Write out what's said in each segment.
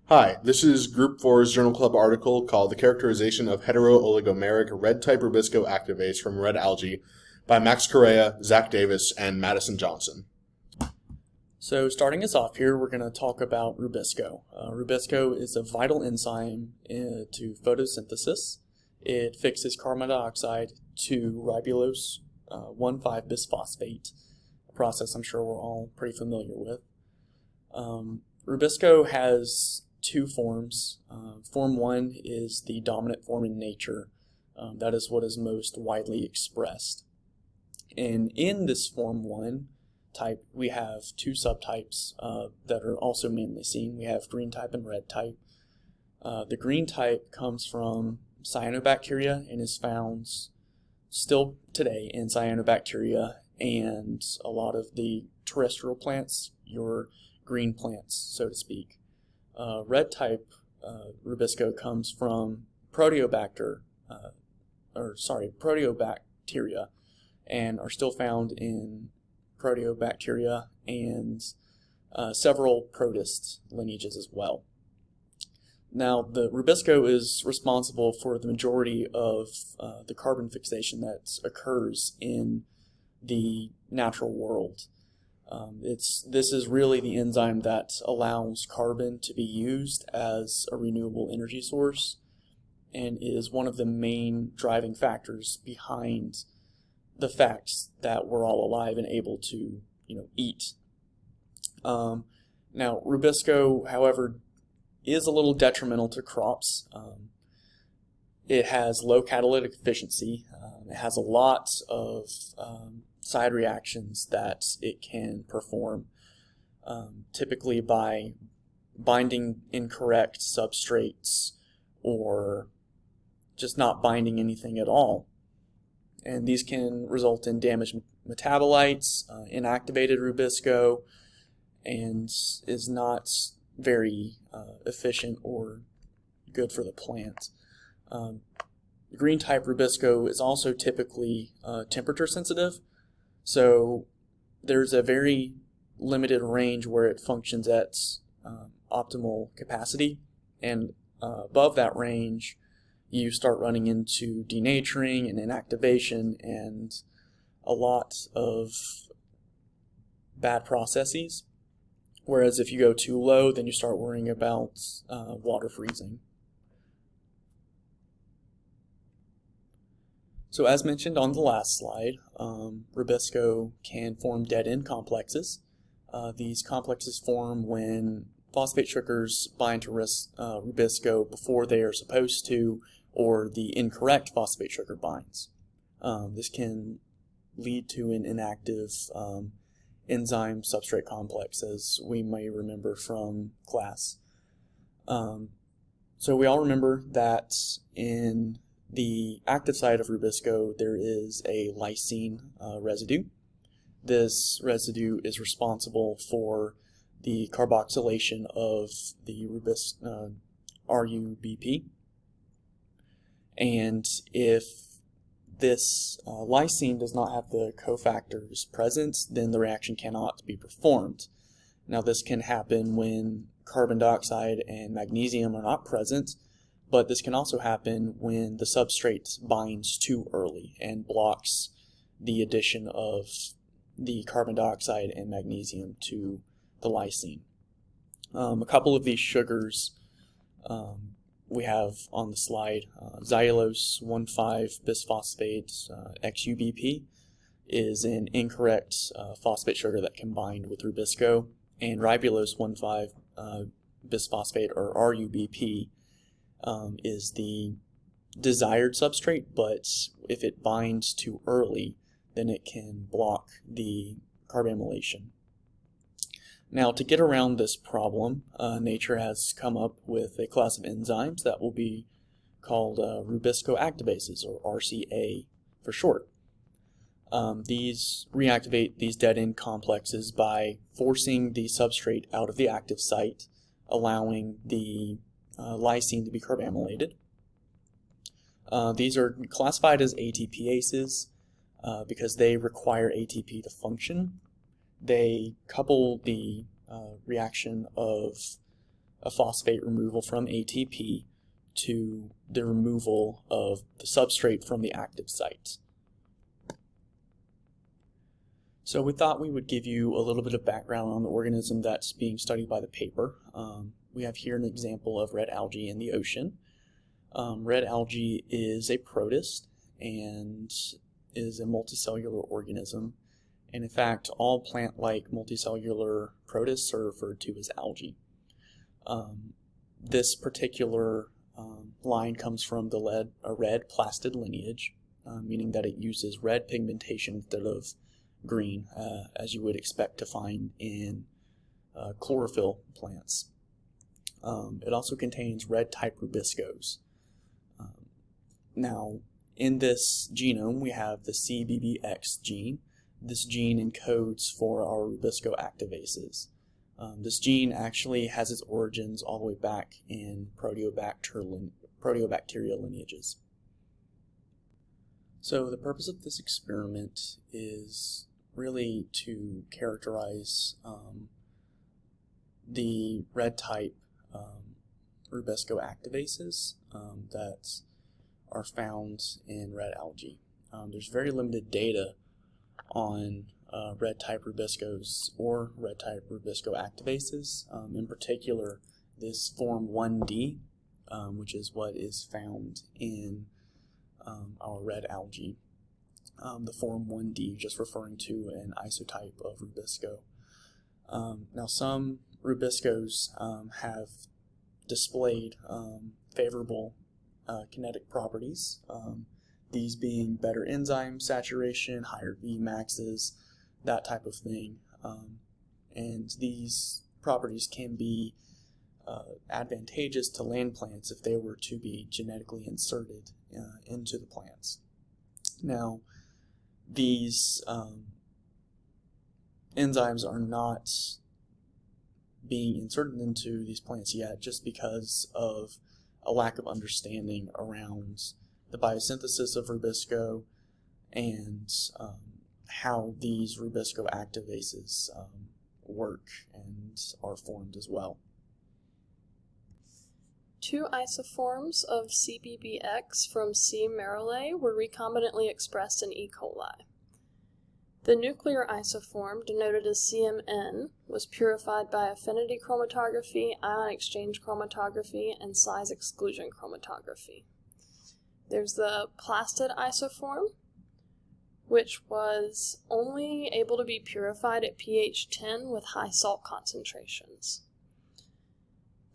Hi, this is Group 4's Journal Club article called The Characterization of Heterooligomeric Red-Type Rubisco Activase from Red Algae by Max Correa, Zach Davis, and Madison Johnson. So starting us off here, we're going to talk about Rubisco. Rubisco is a vital enzyme to photosynthesis. It fixes carbon dioxide to ribulose 1,5-bisphosphate, a process I'm sure we're all pretty familiar with. Rubisco has two forms. Form 1 is the dominant form in nature. That is what is most widely expressed. And in this Form 1 type, we have two subtypes that are also mainly seen. We have green type and red type. The green type comes from cyanobacteria and is found still today in cyanobacteria and a lot of the terrestrial plants, your green plants, so to speak. Red type Rubisco comes from proteobacteria and are still found in proteobacteria and several protist lineages as well. Now, the Rubisco is responsible for the majority of the carbon fixation that occurs in the natural world. This is really the enzyme that allows carbon to be used as a renewable energy source and is one of the main driving factors behind the fact that we're all alive and able to, eat. Now, Rubisco, however, is a little detrimental to crops. It has low catalytic efficiency. It has a lot of side reactions that it can perform, typically by binding incorrect substrates or just not binding anything at all. And these can result in damaged metabolites, inactivated Rubisco, and is not very efficient or good for the plant. Green type Rubisco is also typically temperature sensitive, so there's a very limited range where it functions at optimal capacity, and above that range you start running into denaturing and inactivation and a lot of bad processes. Whereas if you go too low, then you start worrying about water freezing. So as mentioned on the last slide, Rubisco can form dead-end complexes. These complexes form when phosphate sugars bind to Rubisco before they are supposed to, or the incorrect phosphate sugar binds. This can lead to an inactive enzyme substrate complex, as we may remember from class. So we all remember that in the active site of Rubisco there is a lysine residue. This residue is responsible for the carboxylation of the RUBP. And if this lysine does not have the cofactors present, then the reaction cannot be performed. Now, this can happen when carbon dioxide and magnesium are not present, but this can also happen when the substrate binds too early and blocks the addition of the carbon dioxide and magnesium to the lysine. A couple of these sugars we have on the slide. Xylulose 1,5-bisphosphate XUBP is an incorrect phosphate sugar that can bind with Rubisco, and ribulose 1,5-bisphosphate or RUBP is the desired substrate, but if it binds too early, then it can block the carbamylation. Now, to get around this problem, nature has come up with a class of enzymes that will be called Rubisco activases, or RCA for short. These reactivate these dead-end complexes by forcing the substrate out of the active site, allowing the lysine to be carbamylated. These are classified as ATPases because they require ATP to function. They couple the reaction of a phosphate removal from ATP to the removal of the substrate from the active site. So we thought we would give you a little bit of background on the organism that's being studied by the paper. We have here an example of red algae in the ocean. Red algae is a protist and is a multicellular organism. And in fact, all plant-like multicellular protists are referred to as algae. This particular line comes from the red plastid lineage, meaning that it uses red pigmentation instead of green, as you would expect to find in chlorophyll plants. It also contains red type Rubiscos. Now, in this genome, we have the CBBX gene. This gene encodes for our Rubisco activases. This gene actually has its origins all the way back in proteobacteria lineages. So the purpose of this experiment is really to characterize the red type Rubisco activases that are found in red algae. There's very limited data on red type Rubiscos or red type Rubisco activases. In particular, this form 1D, which is what is found in our red algae. The form 1D just referring to an isotype of Rubisco. Now, some Rubiscos have displayed favorable kinetic properties, these being better enzyme saturation, higher Vmaxes, that type of thing. And these properties can be advantageous to land plants if they were to be genetically inserted into the plants. Now, these enzymes are not being inserted into these plants yet just because of a lack of understanding around the biosynthesis of Rubisco and how these Rubisco activases work and are formed as well. Two isoforms of CBBX from C. marrowleyi were recombinantly expressed in E. coli. The nuclear isoform, denoted as CMN, was purified by affinity chromatography, ion exchange chromatography, and size exclusion chromatography. There's the plastid isoform, which was only able to be purified at pH 10 with high salt concentrations.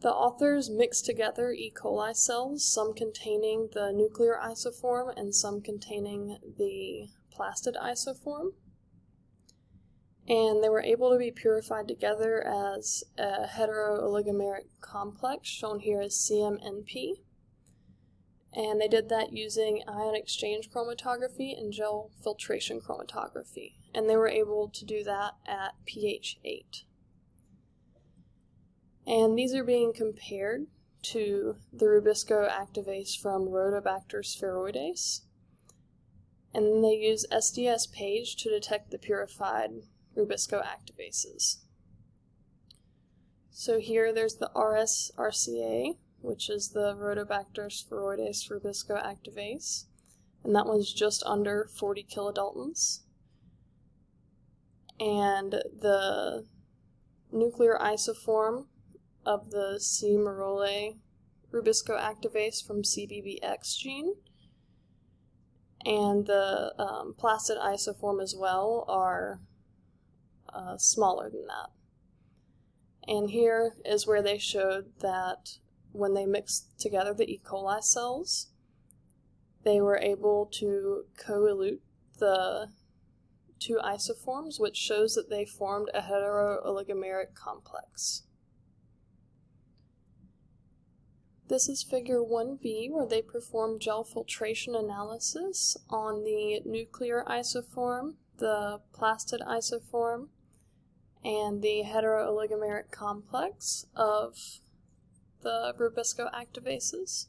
The authors mixed together E. coli cells, some containing the nuclear isoform and some containing the plastid isoform. And they were able to be purified together as a heterooligomeric complex, shown here as CMNP. And they did that using ion exchange chromatography and gel filtration chromatography. And they were able to do that at pH 8. And these are being compared to the Rubisco activase from Rhodobacter spheroides. And then they use SDS page to detect the purified Rubisco activases. So here there's the RS-RCA, which is the Rhodobacter spheroides Rubisco activase, and that one's just under 40 kilodaltons. And the nuclear isoform of the C. marrowleyi Rubisco activase from CBBX gene and the plastid isoform as well are smaller than that. And here is where they showed that when they mixed together the E. coli cells, they were able to co-elute the two isoforms, which shows that they formed a heterooligomeric complex. This is figure 1b, where they performed gel filtration analysis on the nuclear isoform, the plastid isoform, and the heterooligomeric complex of the Rubisco activases.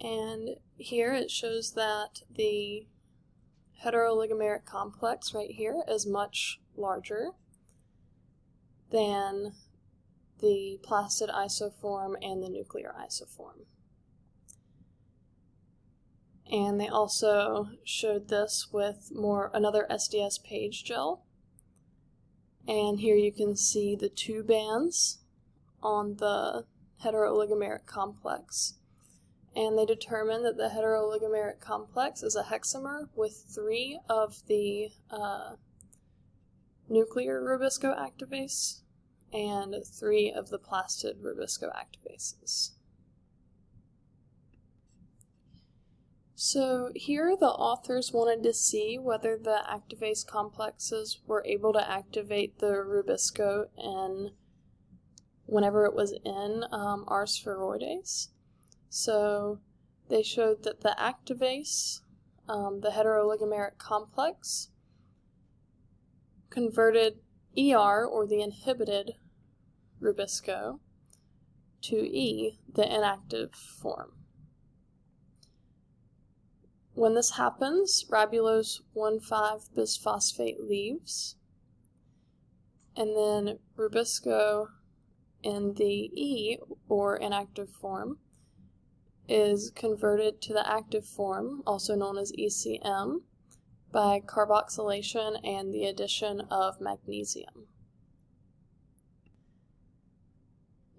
And here it shows that the heterooligomeric complex right here is much larger than the plastid isoform and the nuclear isoform. And they also showed this with another SDS page gel. And here you can see the two bands on the heterooligomeric complex. And they determined that the heterooligomeric complex is a hexamer with 3 of the nuclear Rubisco activase and 3 of the plastid Rubisco activases. So here the authors wanted to see whether the activase complexes were able to activate the Rubisco whenever it was in R. spheroides. So they showed that the activase, the heterooligomeric complex, converted ER, or the inhibited Rubisco, to E, the inactive form. When this happens, ribulose 1,5-bisphosphate leaves, and then Rubisco in the E, or inactive form, is converted to the active form, also known as ECM, by carboxylation and the addition of magnesium.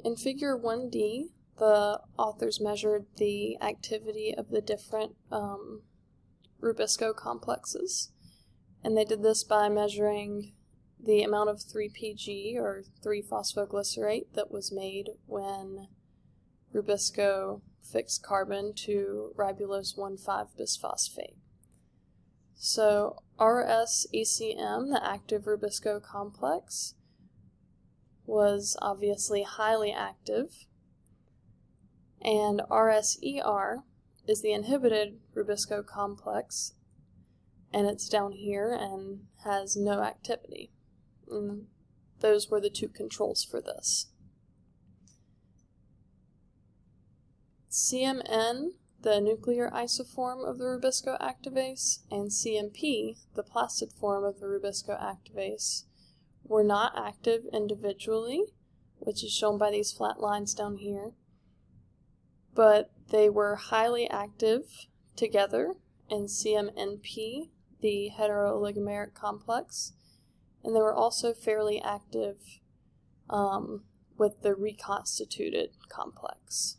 In figure 1D, the authors measured the activity of the different Rubisco complexes, and they did this by measuring the amount of 3-PG, or 3-phosphoglycerate, that was made when Rubisco fixed carbon to ribulose 1,5-bisphosphate. So RS-ECM, the active Rubisco complex, was obviously highly active, and RSER is the inhibited Rubisco complex, and it's down here and has no activity. And those were the two controls for this. CMN, the nuclear isoform of the Rubisco activase, and CMP, the plastid form of the Rubisco activase, were not active individually, which is shown by these flat lines down here, but they were highly active together in CMNP, the heterooligomeric complex, and they were also fairly active with the reconstituted complex.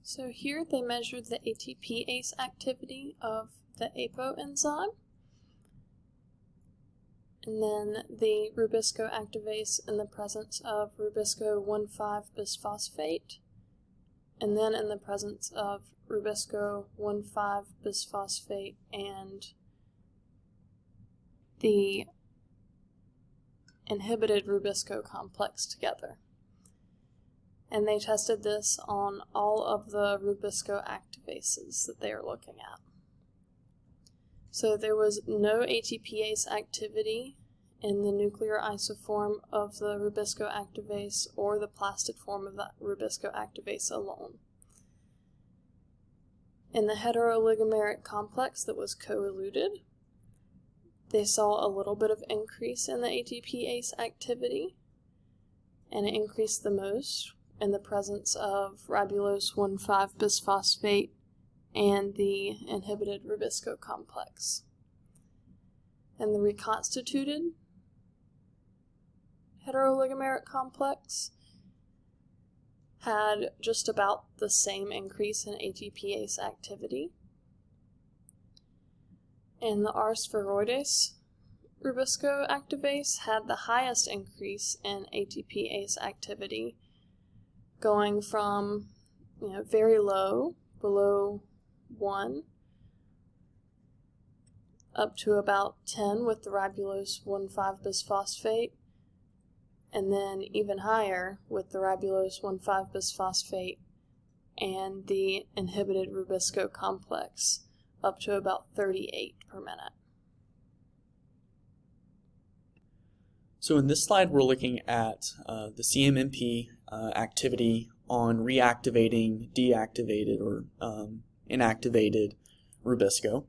So here they measured the ATPase activity of the APO enzyme, and then the Rubisco activase in the presence of Rubisco 1,5-bisphosphate, and then in the presence of Rubisco 1,5-bisphosphate and the inhibited Rubisco complex together. And they tested this on all of the Rubisco activases that they are looking at. So there was no ATPase activity in the nuclear isoform of the Rubisco activase or the plastid form of the Rubisco activase alone. In the heterooligomeric complex that was co-eluted, they saw a little bit of increase in the ATPase activity, and it increased the most in the presence of ribulose 1,5-bisphosphate and the inhibited Rubisco complex. And the reconstituted heterooligomeric complex had just about the same increase in ATPase activity. And the R. spheroides Rubisco activase had the highest increase in ATPase activity, going from very low, below 1, up to about 10 with the ribulose 1,5-bisphosphate, and then even higher with the ribulose 1,5-bisphosphate and the inhibited Rubisco complex, up to about 38 per minute. So in this slide, we're looking at the CMMP activity on reactivating deactivated or inactivated Rubisco.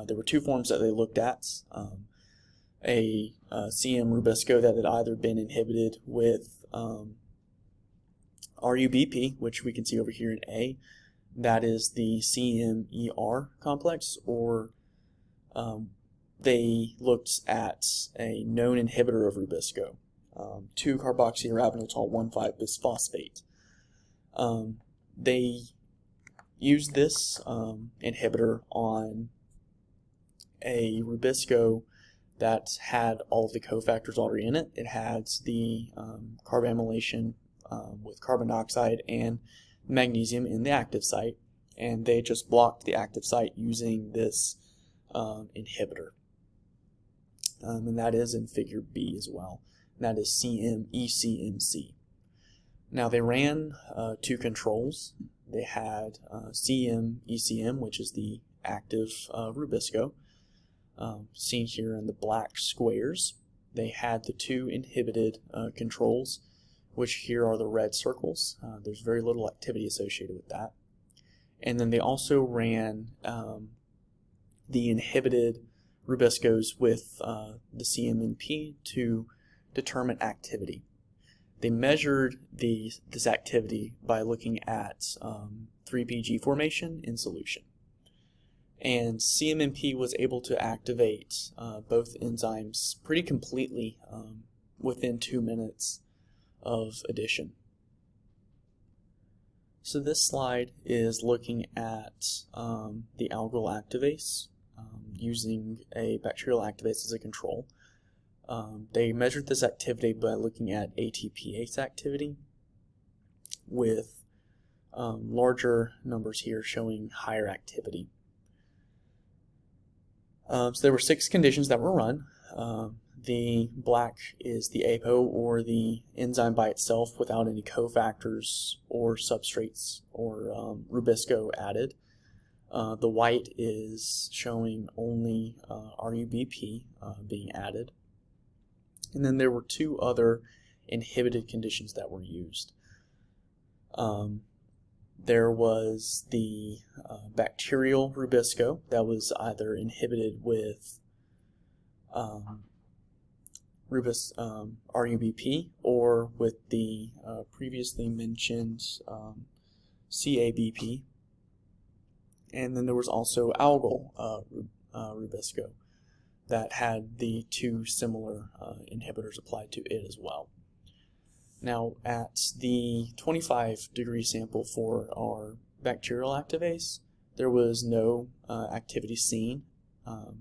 There were two forms that they looked at. a CM Rubisco that had either been inhibited with RUBP, which we can see over here in A, that is the CMER complex, or they looked at a known inhibitor of Rubisco, 2-carboxyarabinotol 1,5-bisphosphate. They used this inhibitor on a Rubisco that had all of the cofactors already in it. It had the carbamylation with carbon dioxide and magnesium in the active site, and they just blocked the active site using this inhibitor. And that is in figure B as well. And that is CMECMC. Now they ran 2 controls. They had CMECM, which is the active Rubisco, seen here in the black squares. They had the 2 inhibited controls, which here are the red circles. There's very little activity associated with that. And then they also ran the inhibited Rubiscos with the CMNP to determine activity. They measured this activity by looking at 3PG formation in solution. And CMNP was able to activate both enzymes pretty completely within 2 minutes of addition. So this slide is looking at the algal activase using a bacterial activase as a control. They measured this activity by looking at ATPase activity with larger numbers here showing higher activity. So there were 6 conditions that were run. The black is the APO, or the enzyme by itself without any cofactors or substrates or Rubisco added. The white is showing only RUBP being added. And then there were 2 other inhibited conditions that were used. There was the bacterial Rubisco that was either inhibited with RUBP or with the previously mentioned CABP. And then there was also algal Rubisco that had the 2 similar inhibitors applied to it as well. Now, at the 25-degree sample for our bacterial activase, there was no activity seen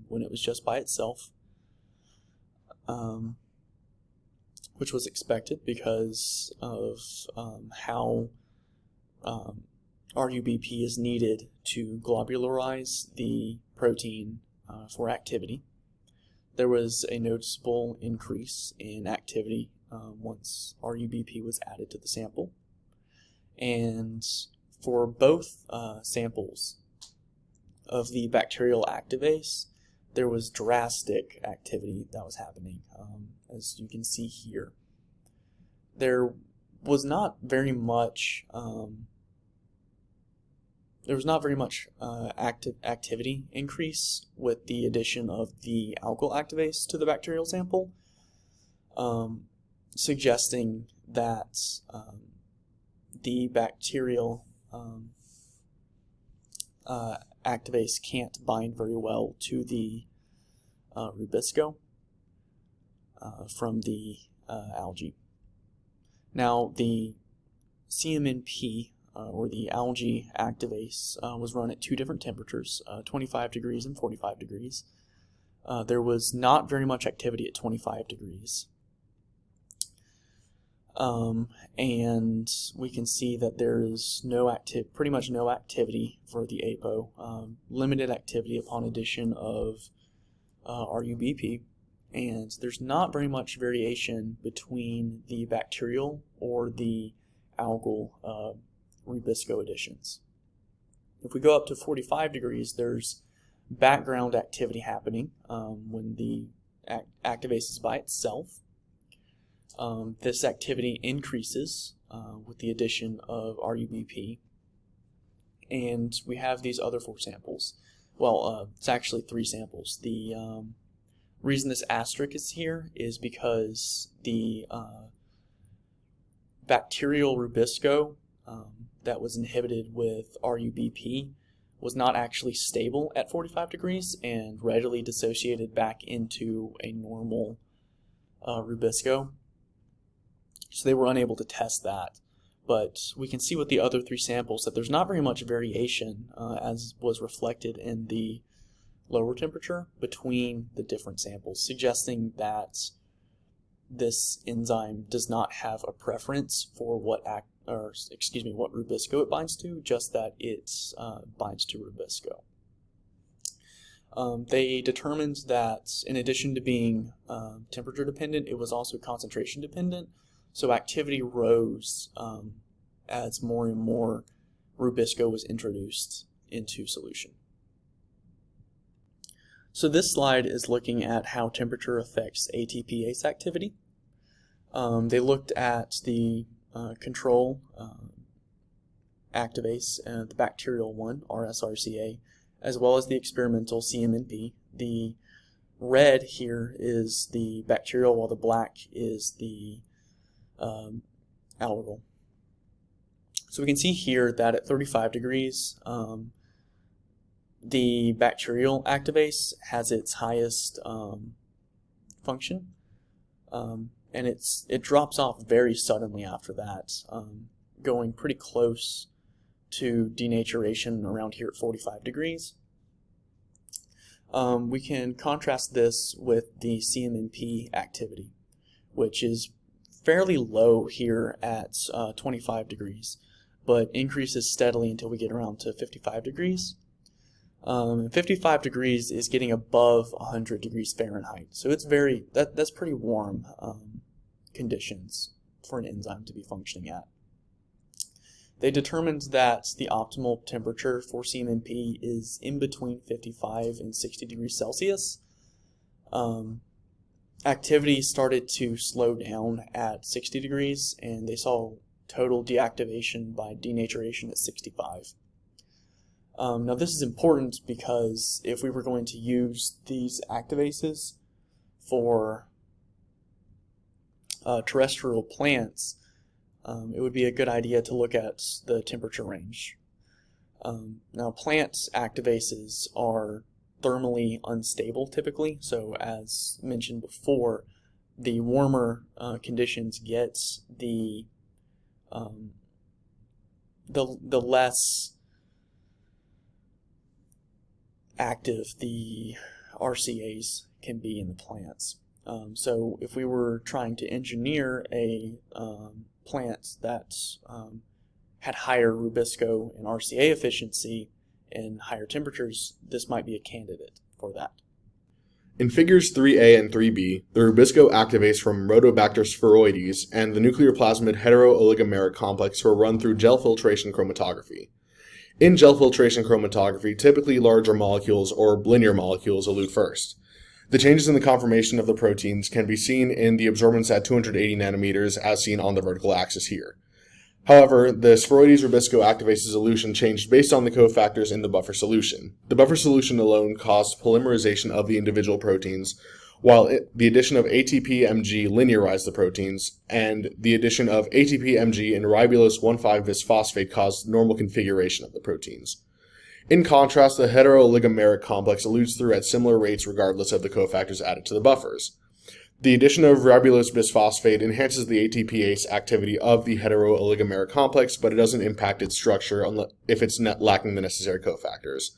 when it was just by itself, which was expected because of how RUBP is needed to globularize the protein for activity. There was a noticeable increase in activity once RUBP was added to the sample. And for both samples of the bacterial activase, there was drastic activity that was happening, as you can see here. There was not very much activity increase with the addition of the algal activase to the bacterial sample, suggesting that the bacterial activase can't bind very well to the Rubisco from the algae. Now, the CMNP or the algae activase was run at 2 different temperatures, 25 degrees and 45 degrees. There was not very much activity at 25 degrees. And we can see that there is pretty much no activity for the APO, limited activity upon addition of RUBP, and there's not very much variation between the bacterial or the algal Rubisco additions. If we go up to 45 degrees, there's background activity happening when the activase is by itself. This activity increases with the addition of RUBP, and we have these other 4 samples. Well, it's actually 3 samples. The Reason this asterisk is here is because the bacterial Rubisco that was inhibited with RUBP was not actually stable at 45 degrees and readily dissociated back into a normal Rubisco. So they were unable to test that. But we can see with the other 3 samples that there's not very much variation as was reflected in the lower temperature between the different samples, suggesting that this enzyme does not have a preference for what Rubisco it binds to, just that it binds to Rubisco. They determined that in addition to being temperature dependent, it was also concentration dependent, so activity rose as more and more Rubisco was introduced into solution. So this slide is looking at how temperature affects ATPase activity. They looked at the control Activase, the bacterial one, RSRCA, as well as the experimental CMNP. The red here is the bacterial, while the black is the algal. So we can see here that at 35 degrees, the bacterial Activase has its highest function, and it drops off very suddenly after that, going pretty close to denaturation around here at 45 degrees. We can contrast this with the CMNP activity, which is fairly low here at 25 degrees, but increases steadily until we get around to 55 degrees. 55 degrees is getting above 100 degrees Fahrenheit, so it's that's pretty warm conditions for an enzyme to be functioning at. They determined that the optimal temperature for CMNP is in between 55 and 60 degrees Celsius. Activity started to slow down at 60 degrees, and they saw total deactivation by denaturation at 65. Now this is important because if we were going to use these activases for terrestrial plants, it would be a good idea to look at the temperature range. Now plant activases are thermally unstable typically, so as mentioned before, the warmer conditions gets the less active the RCAs can be in the plants. So if we were trying to engineer a plant that had higher Rubisco and RCA efficiency and higher temperatures, this might be a candidate for that. In figures 3a and 3b, the Rubisco activase from Rhodobacter spheroides and the nuclear plasmid Heterooligomeric complex were run through gel filtration chromatography. In gel filtration chromatography, typically larger molecules or linear molecules elute first. The changes in the conformation of the proteins can be seen in the absorbance at 280 nanometers as seen on the vertical axis here. However, the spheroides Rubisco activase's elution changed based on the cofactors in the buffer solution. The buffer solution alone caused polymerization of the individual proteins, while the addition of ATP-Mg linearized the proteins, and the addition of ATP-Mg and ribulose 1,5-bisphosphate caused normal configuration of the proteins. In contrast, the heterooligomeric complex elutes through at similar rates regardless of the cofactors added to the buffers. The addition of ribulose bisphosphate enhances the ATPase activity of the heterooligomeric complex, but it doesn't impact its structure if it's lacking the necessary cofactors.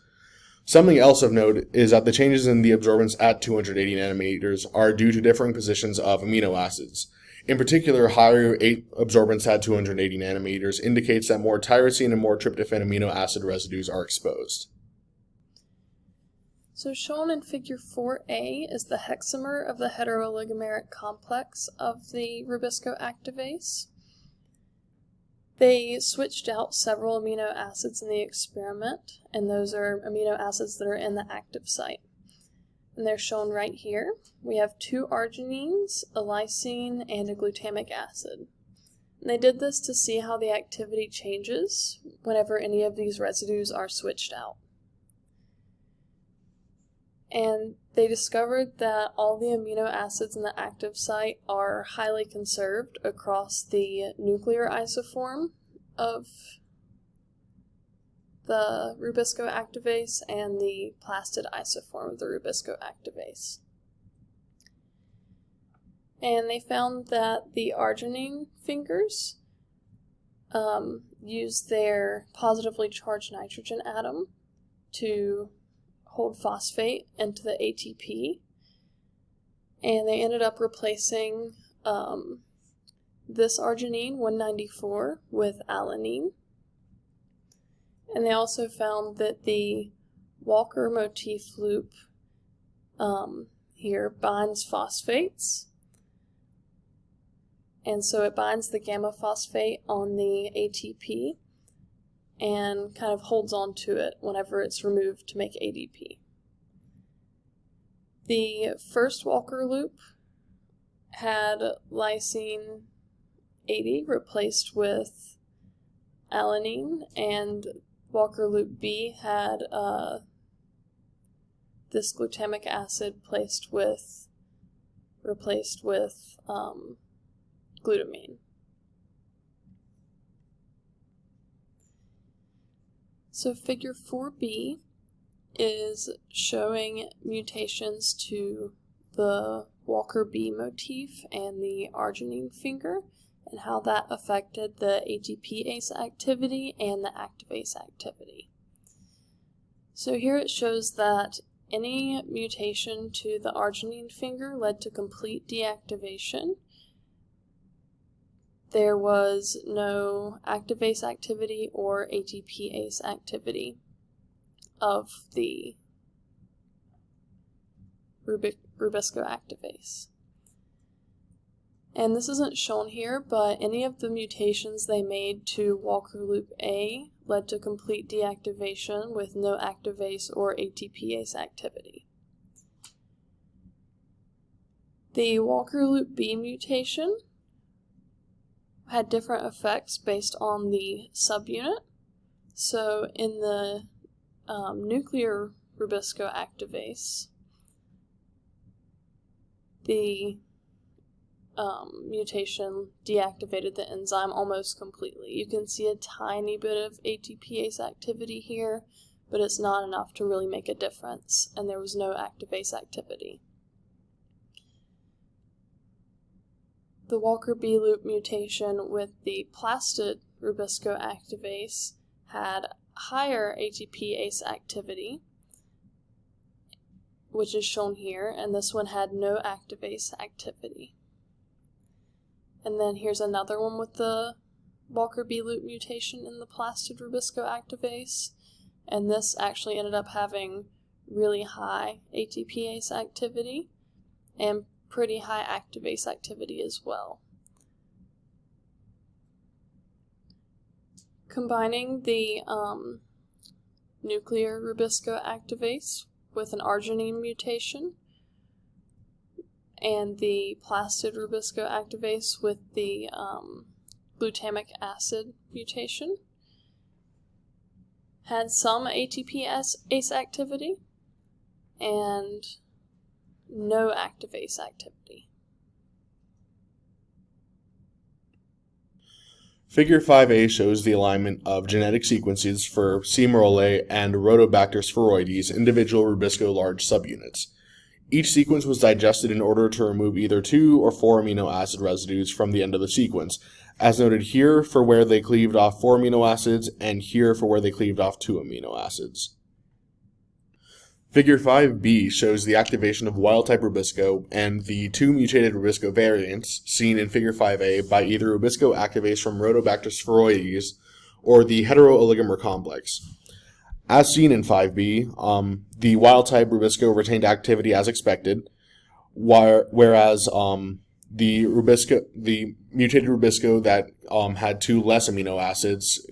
Something else of note is that the changes in the absorbance at 280 nanometers are due to differing positions of amino acids. In particular, higher absorbance at 280 nanometers indicates that more tyrosine and more tryptophan amino acid residues are exposed. So shown in figure 4a is the hexamer of the heterooligomeric complex of the Rubisco activase. They switched out several amino acids in the experiment, and those are amino acids that are in the active site. And they're shown right here. We have 2 arginines, a lysine, and a glutamic acid. And they did this to see how the activity changes whenever any of these residues are switched out. And they discovered that all the amino acids in the active site are highly conserved across the nuclear isoform of the Rubisco activase and the plastid isoform of the Rubisco activase. And they found that the arginine fingers use their positively charged nitrogen atom to hold phosphate into the ATP, and they ended up replacing this arginine 194 with alanine. And they also found that the Walker motif loop here binds phosphates, and so it binds the gamma phosphate on the ATP and kind of holds on to it whenever it's removed to make ADP. The first Walker loop had lysine 80 replaced with alanine, and Walker loop B had this glutamic acid replaced with glutamine. So figure 4b is showing mutations to the Walker B motif and the arginine finger, and how that affected the ATPase activity and the activase activity. So here it shows that any mutation to the arginine finger led to complete deactivation. There was no activase activity or ATPase activity of the Rubisco activase. And this isn't shown here, but any of the mutations they made to Walker loop A led to complete deactivation with no activase or ATPase activity. The Walker loop B mutation had different effects based on the subunit. So in the nuclear Rubisco activase, the mutation deactivated the enzyme almost completely. You can see a tiny bit of ATPase activity here, but it's not enough to really make a difference, and there was no activase activity. The Walker B loop mutation with the plastid Rubisco activase had higher ATPase activity, which is shown here, and this one had no activase activity. And then here's another one with the Walker B loop mutation in the plastid Rubisco activase, and this actually ended up having really high ATPase activity and pretty high activase activity as well. Combining the nuclear Rubisco activase with an arginine mutation and the plastid Rubisco activase with the glutamic acid mutation had some ATPase activity and no activase activity. Figure 5a shows the alignment of genetic sequences for C. marolei and Rhodobacter spheroides individual Rubisco large subunits. Each sequence was digested in order to remove either 2 or 4 amino acid residues from the end of the sequence, as noted here for where they cleaved off 4 amino acids and here for where they cleaved off 2 amino acids. Figure 5b shows the activation of wild-type Rubisco and the 2 mutated Rubisco variants seen in Figure 5a by either Rubisco activase from Rhodobacter spheroides or the Heterooligomeric complex. As seen in 5b, the wild-type Rubisco retained activity as expected, whereas the mutated Rubisco that had 2 less amino acids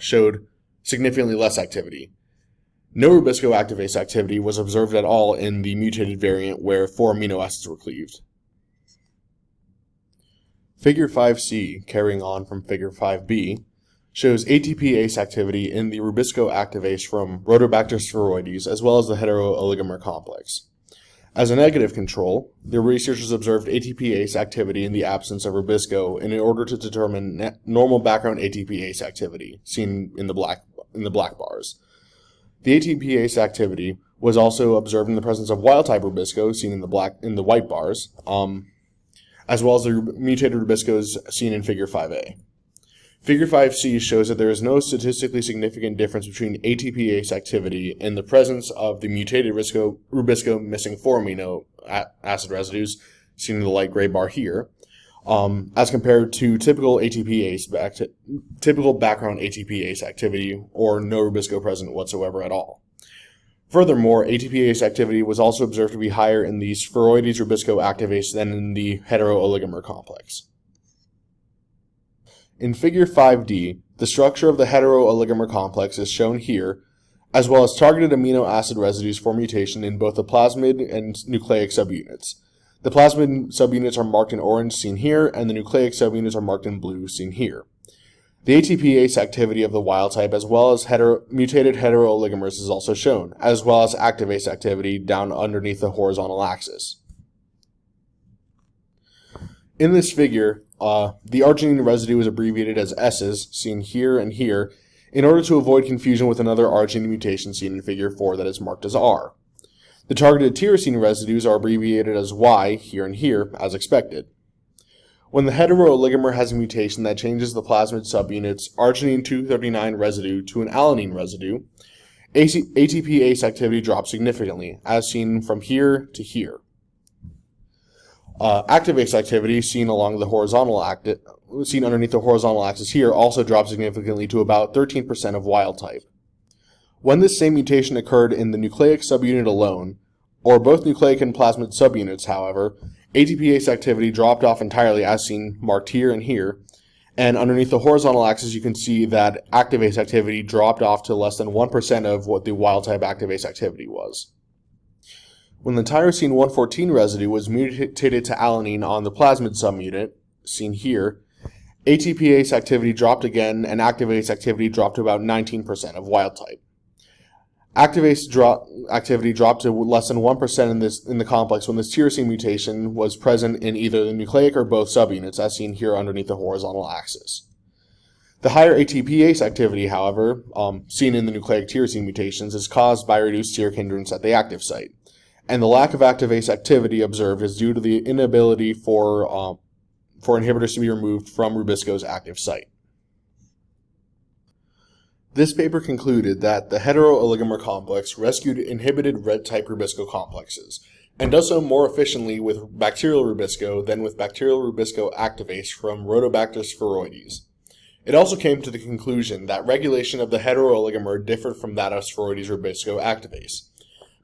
showed significantly less activity. No Rubisco activase activity was observed at all in the mutated variant where 4 amino acids were cleaved. Figure 5c, carrying on from Figure 5b, shows ATPase activity in the Rubisco activase from Rhodobacter spheroides as well as the Heterooligomeric complex. As a negative control, the researchers observed ATPase activity in the absence of Rubisco in order to determine normal background ATPase activity, seen in the black bars. The ATPase activity was also observed in the presence of wild-type Rubisco, seen in the white bars, as well as the mutated Rubiscos seen in Figure 5a. Figure 5c shows that there is no statistically significant difference between ATPase activity in the presence of the mutated Rubisco missing 4 amino acid residues, seen in the light gray bar here, as compared to typical background ATPase activity, or no Rubisco present whatsoever at all. Furthermore, ATPase activity was also observed to be higher in the spheroides Rubisco activase than in the heterooligomeric complex. In Figure 5d, the structure of the heterooligomeric complex is shown here, as well as targeted amino acid residues for mutation in both the plasmid and nucleic subunits. The plasmid subunits are marked in orange, seen here, and the nucleic subunits are marked in blue, seen here. The ATPase activity of the wild type, as well as mutated heterooligomers, is also shown, as well as Activase activity down underneath the horizontal axis. In this figure, the arginine residue is abbreviated as S's, seen here and here, in order to avoid confusion with another arginine mutation seen in Figure 4 that is marked as R. The targeted tyrosine residues are abbreviated as Y, here and here, as expected. When the heterooligomer has a mutation that changes the plasmid subunit's arginine 239 residue to an alanine residue, ATPase activity drops significantly, as seen from here to here. Activase activity, seen underneath the horizontal axis here, also drops significantly to about 13% of wild type. When this same mutation occurred in the nucleic subunit alone, or both nucleic and plasmid subunits, however, ATPase activity dropped off entirely, as seen marked here and here, and underneath the horizontal axis you can see that Activase activity dropped off to less than 1% of what the wild type Activase activity was. When the tyrosine 114 residue was mutated to alanine on the plasmid subunit, seen here, ATPase activity dropped again and Activase activity dropped to about 19% of wild type. Activase activity dropped to less than 1% in the complex when this tyrosine mutation was present in either the nucleic or both subunits, as seen here underneath the horizontal axis. The higher ATPase activity, however, seen in the nucleic tyrosine mutations, is caused by reduced steric hindrance at the active site, and the lack of Activase activity observed is due to the inability for inhibitors to be removed from Rubisco's active site. This paper concluded that the heterooligomer complex rescued inhibited red-type Rubisco complexes, and does so more efficiently with bacterial Rubisco than with bacterial Rubisco activase from Rhodobacter spheroides. It also came to the conclusion that regulation of the heterooligomer differed from that of spheroides Rubisco activase.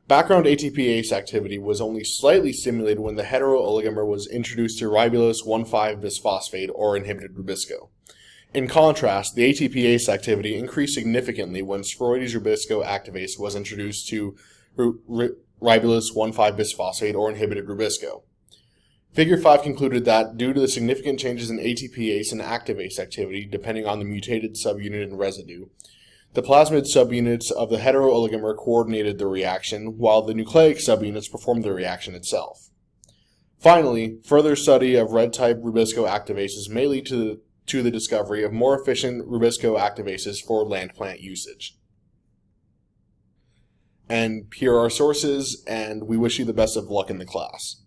Background ATPase activity was only slightly stimulated when the heterooligomer was introduced to ribulose 1,5-bisphosphate or inhibited Rubisco. In contrast, the ATPase activity increased significantly when spheroides Rubisco activase was introduced to ribulose 1,5-bisphosphate or inhibited Rubisco. Figure 5 concluded that due to the significant changes in ATPase and Activase activity depending on the mutated subunit and residue, the plasmid subunits of the heterooligomer coordinated the reaction, while the nucleic subunits performed the reaction itself. Finally, further study of red-type Rubisco activases may lead to the discovery of more efficient Rubisco activases for land plant usage. And here are our sources, and we wish you the best of luck in the class.